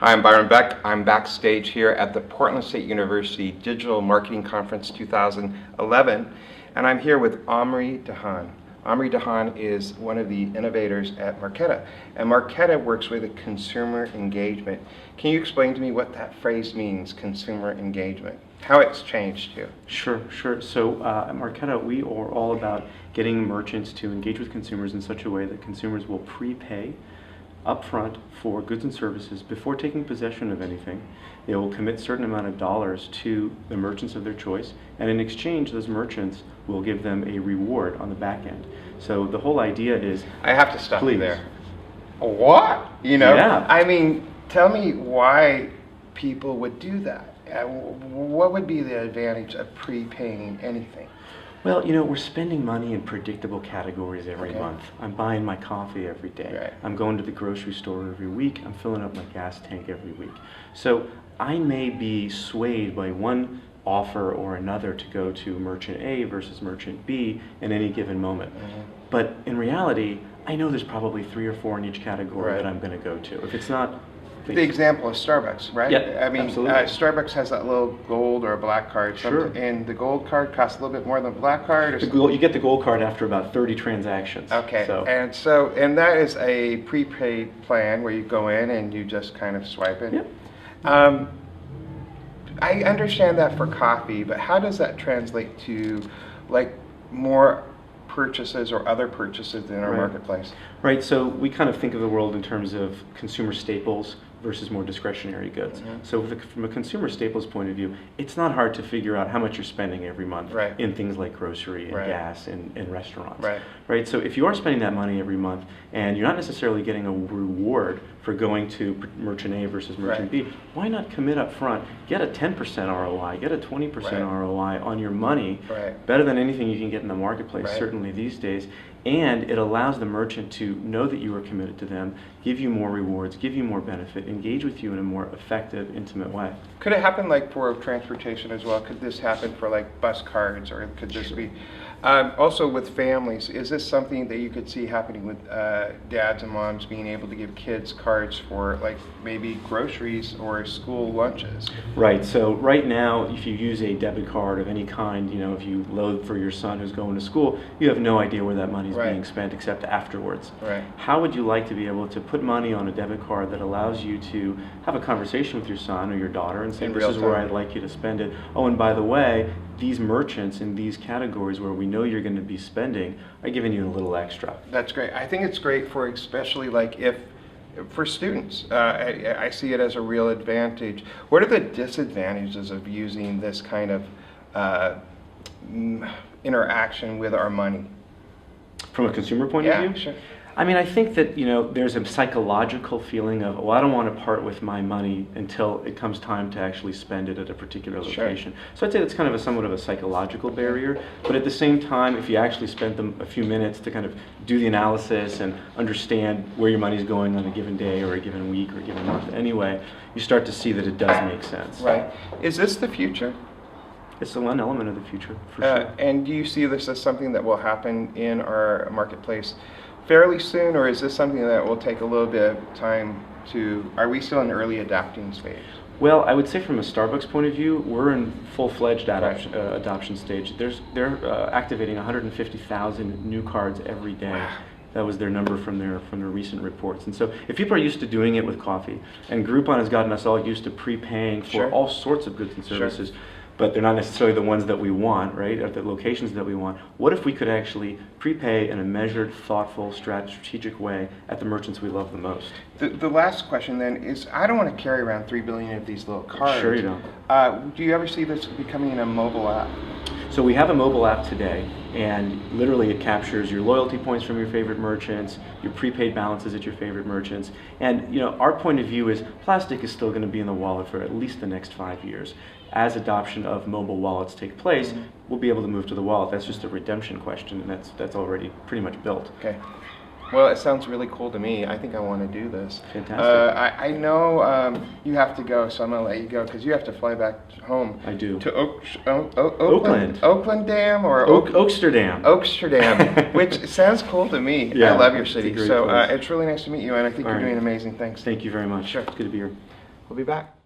Hi, I'm Byron Beck. I'm backstage here at the Portland State University Digital Marketing Conference 2011, and I'm here with Omri Dahan. Omri Dahan is one of the innovators at Marqeta, and Marqeta works with consumer engagement. Can you explain to me what that phrase means, consumer engagement? How it's changed you? Sure. So at Marqeta, we are all about getting merchants to engage with consumers in such a way that consumers will prepay upfront for goods and services before taking possession of anything. They will commit a certain amount of dollars to the merchants of their choice, and in exchange, those merchants will give them a reward on the back end. So the whole idea is... I have to stop please. you there. What? Yeah. I mean, tell me why people would do that. What would be the advantage of prepaying anything? Well, we're spending money in predictable categories every month. I'm buying my coffee every day. Right. I'm going to the grocery store every week. I'm filling up my gas tank every week. So I may be swayed by one offer or another to go to merchant A versus merchant B in any given moment. Mm-hmm. But in reality, I know there's probably 3 or 4 in each category that I'm going to go to. If it's not... The example of Starbucks, right? Yeah, I mean, Starbucks has that little gold or a black card. Sure. And the gold card costs a little bit more than the black card? You get the gold card after about 30 transactions. Okay. So. And that is a prepaid plan where you go in and you just kind of swipe it. Yep. I understand that for coffee, but how does that translate to like more purchases or other purchases in our marketplace? Right, so we kind of think of the world in terms of consumer staples versus more discretionary goods. Mm-hmm. So from a consumer staples point of view, it's not hard to figure out how much you're spending every month in things like grocery and gas and restaurants. Right, so if you are spending that money every month and you're not necessarily getting a reward for going to merchant A versus merchant B, why not commit up front, get a 10% ROI, get a 20% ROI on your money, better than anything you can get in the marketplace, certainly these days. And it allows the merchant to know that you are committed to them, give you more rewards, give you more benefit, engage with you in a more effective, intimate way. Could it happen like for transportation as well? Could this happen for like bus cards, or could this be also with families? Is this something that you could see happening with dads and moms being able to give kids cards for like maybe groceries or school lunches? Right, so right now if you use a debit card of any kind, if you load for your son who's going to school, you have no idea where that money is being spent except afterwards. How would you like to be able to put money on a debit card that allows you to have a conversation with your son or your daughter and say, this is where I'd like you to spend it. Oh, and by the way, these merchants in these categories where we know you're going to be spending are giving you a little extra. That's great. I think it's great for especially like for students. I see it as a real advantage. What are the disadvantages of using this kind of interaction with our money? From a consumer point of view? Yeah, sure. I mean, I think that, there's a psychological feeling of, I don't want to part with my money until it comes time to actually spend it at a particular location. So I'd say that's kind of somewhat of a psychological barrier. But at the same time, if you actually spent a few minutes to kind of do the analysis and understand where your money's going on a given day or a given week or a given month anyway, you start to see that it does make sense. Right. Is this the future? It's the one element of the future, for sure. And do you see this as something that will happen in our marketplace fairly soon, or is this something that will take a little bit of time are we still in early adapting stage? Well, I would say from a Starbucks point of view, we're in full-fledged adoption stage. They're activating 150,000 new cards every day. Wow. That was their number from their recent reports. And so if people are used to doing it with coffee, and Groupon has gotten us all used to prepaying for all sorts of goods and services, but they're not necessarily the ones that we want, right, at the locations that we want. What if we could actually prepay in a measured, thoughtful, strategic way at the merchants we love the most? The last question then is, I don't want to carry around 3 billion of these little cards. Sure you don't. Do you ever see this becoming a mobile app? So we have a mobile app today, and literally it captures your loyalty points from your favorite merchants, your prepaid balances at your favorite merchants, and our point of view is plastic is still going to be in the wallet for at least the next 5 years. As adoption of mobile wallets take place, we'll be able to move to the wallet. That's just a redemption question, and that's already pretty much built. Okay. Well, it sounds really cool to me. I think I want to do this. Fantastic. I know you have to go, so I'm going to let you go because you have to fly back home. I do. To Oakland. Oakland Dam or Oaksterdam. Oaksterdam, which sounds cool to me. Yeah, I love your city. it's a great So place. it's really nice to meet you, and I think you're doing amazing. Thanks. Thank you very much. Sure. It's good to be here. We'll be back.